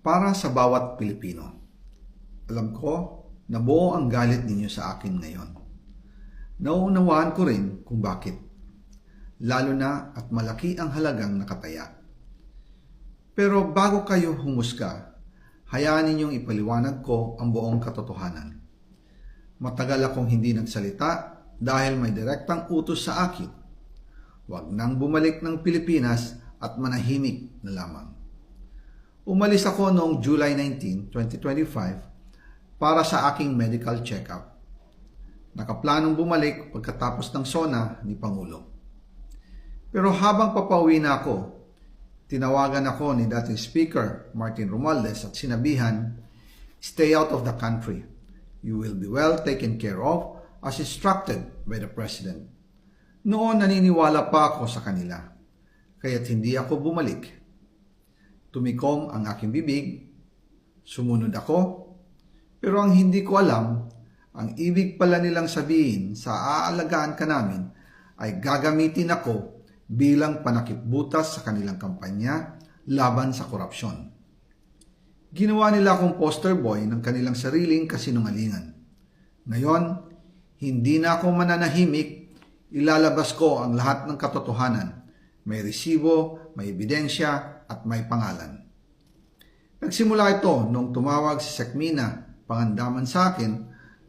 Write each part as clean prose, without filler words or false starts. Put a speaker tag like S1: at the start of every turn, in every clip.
S1: Para sa bawat Pilipino. Alam ko na buo ang galit ninyo sa akin ngayon. Nauunawaan ko rin kung bakit. Lalo na at malaki ang halagang nakataya. Pero bago kayo humusga, hayaan ninyong ipaliwanag ko ang buong katotohanan. Matagal akong hindi nagsalita dahil may direktang utos sa akin. Huwag nang bumalik ng Pilipinas at manahimik na lamang. Umalis ako noong July 19, 2025 para sa aking medical check-up. Nakaplanong bumalik pagkatapos ng SONA ni Pangulo. Pero habang papauwi na ako, tinawagan ako ni dating Speaker Martin Romualdez at sinabihan, "Stay out of the country. You will be well taken care of as instructed by the President." Noon naniniwala pa ako sa kanila, kaya't hindi ako bumalik. Tumikom ang aking bibig, sumunod ako, pero ang hindi ko alam, ang ibig pala nilang sabihin sa aalagaan ka namin ay gagamitin ako bilang panakipbutas sa kanilang kampanya laban sa korupsyon. Ginawa nila akong poster boy ng kanilang sariling kasinungalingan. Ngayon, hindi na ako mananahimik, ilalabas ko ang lahat ng katotohanan. May resibo, may ebidensya, at may pangalan. Nagsimula ito nung tumawag si Sekmina Pangandaman sa akin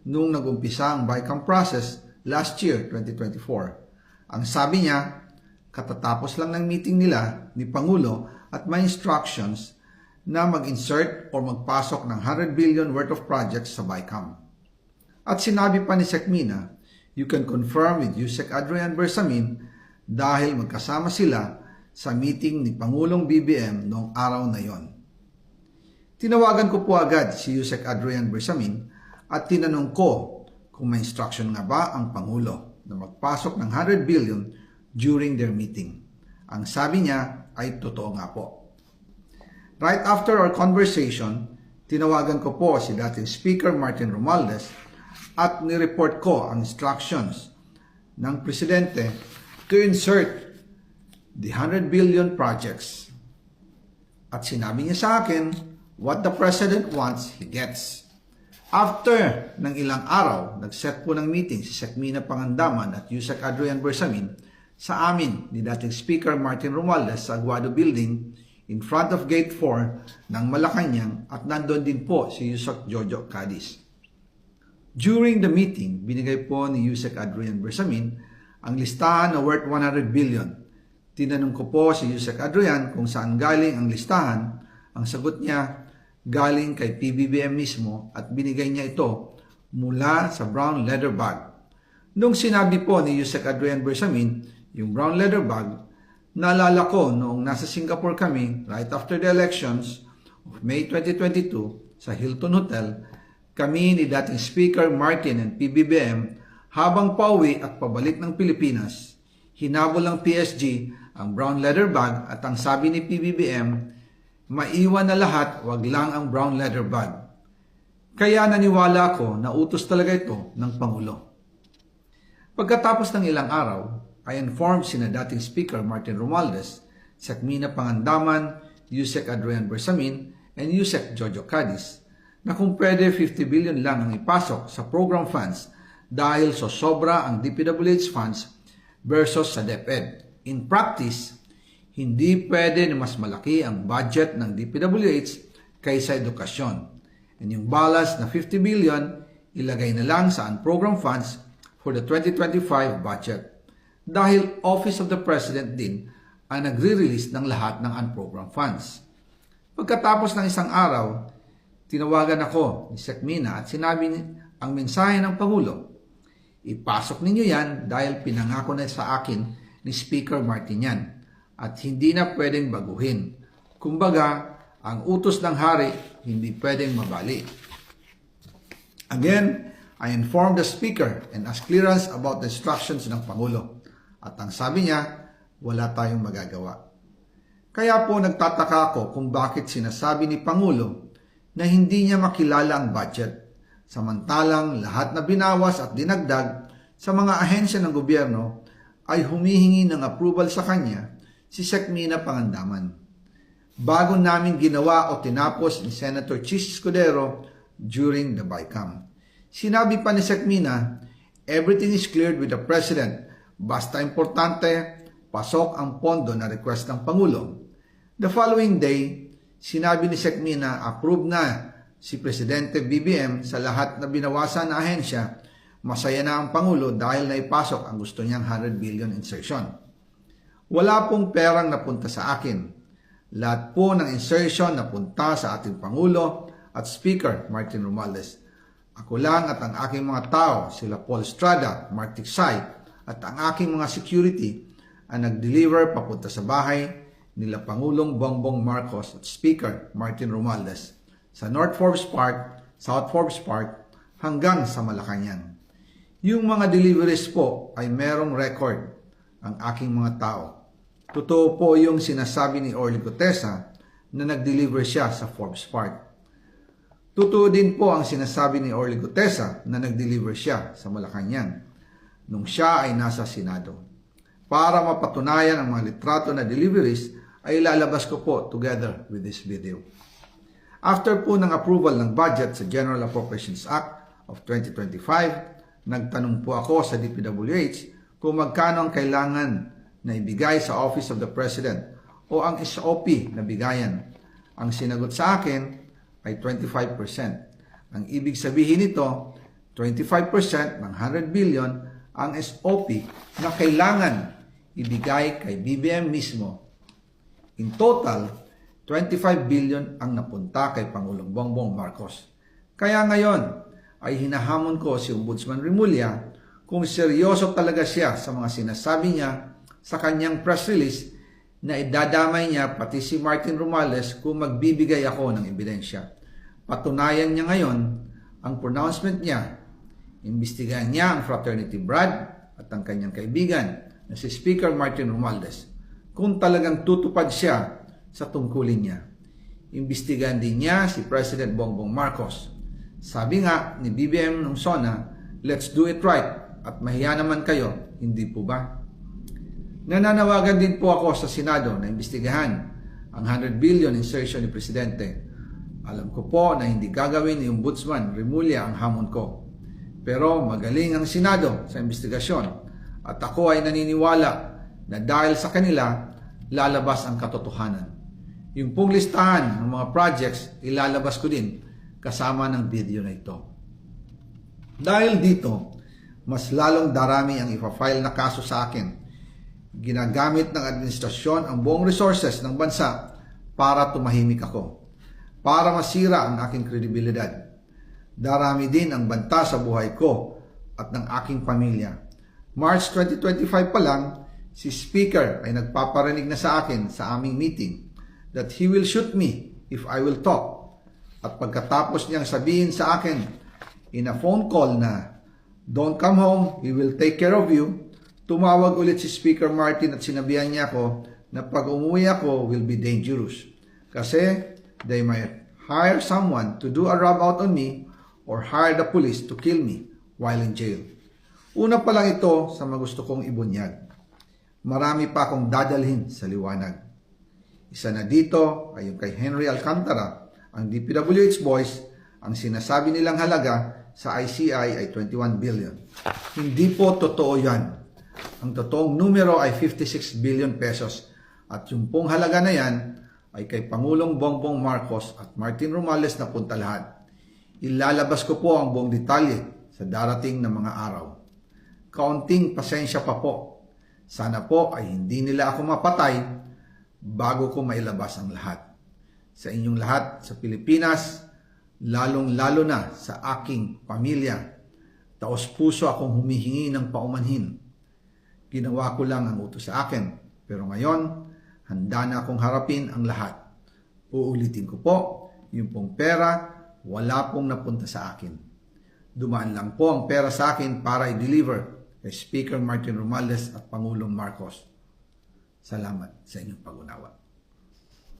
S1: nung nagumpisa ang BICAM process last year, 2024. Ang sabi niya, katatapos lang ng meeting nila ni Pangulo at may instructions na mag-insert o magpasok ng 100 billion worth of projects sa BICAM. At sinabi pa ni Sekmina, you can confirm with Yusek Adrian Bersamin dahil magkasama sila sa meeting ni Pangulong BBM noong araw na yon. Tinawagan ko po agad si Yusek Adrian Bersamin at tinanong ko kung may instruction nga ba ang Pangulo na magpasok ng 100 billion during their meeting. Ang sabi niya ay totoo nga po. Right after our conversation, tinawagan ko po si dating Speaker Martin Romualdez at nireport ko ang instructions ng Presidente to insert the 100 billion projects. At sinabi niya sa akin, what the President wants, he gets. After ng ilang araw, nag-set po ng meeting si Sekmina Pangandaman at Yusek Adrian Bersamin sa amin ni dating Speaker Martin Romualdez sa Aguado Building in front of Gate 4 ng Malacanang at nandun din po si Yusek Jojo Cadiz. During the meeting, binigay po ni Yusek Adrian Bersamin ang listahan na worth 100 billion. Tinanong ko po si Yusek Adrian kung saan galing ang listahan. Ang sagot niya, galing kay PBBM mismo at binigay niya ito mula sa brown leather bag. Nung sinabi po ni Yusek Adrian Bersamin, yung brown leather bag, naalala ko noong nasa Singapore kami right after the elections of May 2022 sa Hilton Hotel, kami ni dating Speaker Martin and PBBM habang pauwi at pabalik ng Pilipinas, hinabol ng PSG ang brown leather bag at ang sabi ni PBBM, maiwan na lahat, wag lang ang brown leather bag. Kaya naniwala ako na utos talaga ito ng Pangulo. Pagkatapos ng ilang araw, I informed sina dating Speaker Martin Romualdez, Sekmina Pangandaman, Yusek Adrian Bersamin, and Yusek Jojo Cadiz na kung pwede 50 billion lang ang ipasok sa program funds dahil so sobra ang DPWH funds versus sa DepEd. In practice, hindi pwede na mas malaki ang budget ng DPWH kaysa edukasyon. And yung balance na 50 billion, ilagay na lang sa unprogrammed funds for the 2025 budget. Dahil Office of the President din ang nagre-release ng lahat ng unprogrammed funds. Pagkatapos ng isang araw, tinawagan ako ni Sekmina at sinabi ang mensahe ng Pangulo, ipasok ninyo yan dahil pinangako na sa akin ni Speaker Martin yan at hindi na pwedeng baguhin. Kumbaga, ang utos ng hari hindi pwedeng mabali. Again, I informed the Speaker and asked clearance about the instructions ng Pangulo. At ang sabi niya, wala tayong magagawa. Kaya po nagtataka ako kung bakit sinasabi ni Pangulo na hindi niya makilala ang budget, samantalang lahat na binawas at dinagdag sa mga ahensya ng gobyerno ay humihingi ng approval sa kanya si Sekmina Pangandaman. bago namin ginawa o tinapos ni Senator Chis Escudero during the BICAM. Sinabi pa ni Sec. Mina, everything is cleared with the President. Basta importante, pasok ang pondo na request ng Pangulo. The following day, sinabi ni Sec. Mina, approve na si Presidente BBM sa lahat na binawasan na ahensya. Masaya na ang Pangulo dahil naipasok ang gusto niyang 100 billion insertion. Wala pong perang napunta sa akin. Lahat po ng insertion napunta sa ating Pangulo at Speaker Martin Romualdez. Ako lang at ang aking mga tao, sila Paul Estrada, Mark Tiksay, at ang aking mga security ang nag-deliver papunta sa bahay nila Pangulong Bongbong Marcos at Speaker Martin Romualdez sa North Forbes Park, South Forbes Park hanggang sa Malacanang. Yung mga deliveries po ay merong record ang aking mga tao. Totoo po yung sinasabi ni Orly Gutesa na nag-deliver siya sa Forbes Park. Totoo din po ang sinasabi ni Orly Gutesa na nag-deliver siya sa Malacanang nung siya ay nasa Senado. Para mapatunayan ang mga litrato na deliveries ay lalabas ko po together with this video. After po ng approval ng budget sa General Appropriations Act of 2025, nagtanong po ako sa DPWH kung magkano ang kailangan na ibigay sa Office of the President o ang SOP na bigayan. Ang sinagot sa akin ay 25%. Ang ibig sabihin nito, 25% ng 100 billion ang SOP na kailangan ibigay kay BBM mismo. In total, 25 billion ang napunta kay Pangulong Bongbong Marcos. Kaya ngayon ay hinahamon ko si Ombudsman Remulla kung seryoso talaga siya sa mga sinasabi niya sa kanyang press release na idadamay niya pati si Martin Romualdez kung magbibigay ako ng ebidensya. Patunayan niya ngayon ang pronouncement niya. Imbestigahan niya ang fraternity Brad at ang kanyang kaibigan na si Speaker Martin Romualdez kung talagang tutupad siya sa tungkulin niya. Imbestigahan din niya si President Bongbong Marcos. Sabi nga ni BBM nung SONA, let's do it right at mahiya naman kayo, hindi po ba? Nananawagan din po ako sa Senado na imbestigahan ang 100 billion insertion ni Presidente. Alam ko po na hindi gagawin ni Ombudsman Remulla ang hamon ko. Pero magaling ang Senado sa investigasyon at ako ay naniniwala na dahil sa kanila, lalabas ang katotohanan. Yung pong listahan ng mga projects, ilalabas ko din kasama ng video na ito. Dahil dito, mas lalong darami ang ipa-file na kaso sa akin. Ginagamit ng administrasyon ang buong resources ng bansa para tumahimik ako, para masira ang aking kredibilidad. Darami din ang banta sa buhay ko at ng aking pamilya. March 2025 pa lang, si Speaker ay nagpaparinig na sa akin sa aming meeting that he will shoot me if I will talk. At pagkatapos niyang sabihin sa akin in a phone call na don't come home, he will take care of you, tumawag ulit si Speaker Martin at sinabihan niya ako na pag umuwi ako will be dangerous. Kasi they might hire someone to do a rub out on me or hire the police to kill me while in jail. Una pa lang ito sa mga gusto kong ibunyag. Marami pa akong dadalhin sa liwanag. Isa na dito ay yung kay Henry Alcantara, ang DPWH boys, ang sinasabi nilang halaga sa ICI ay 21 billion. Hindi po totoo yan. Ang totoong numero ay 56 billion pesos at yung pong halaga na yan ay kay Pangulong Bongbong Marcos at Martin Romualdez na punta lahat. Ilalabas ko po ang buong detalye sa darating na mga araw. Kaunting pasensya pa po. Sana po ay hindi nila ako mapatay bago ko mailabas ang lahat. Sa inyong lahat sa Pilipinas, lalong-lalo na sa aking pamilya, taos-puso akong humihingi ng paumanhin. Ginawa ko lang ang utos sa akin, pero ngayon, handa na akong harapin ang lahat. Uulitin ko po, yung pong pera, wala pong napunta sa akin. Dumaan lang po ang pera sa akin para i-deliver kay Speaker Martin Romualdez at Pangulong Marcos. Salamat sa inyong pag-unawa.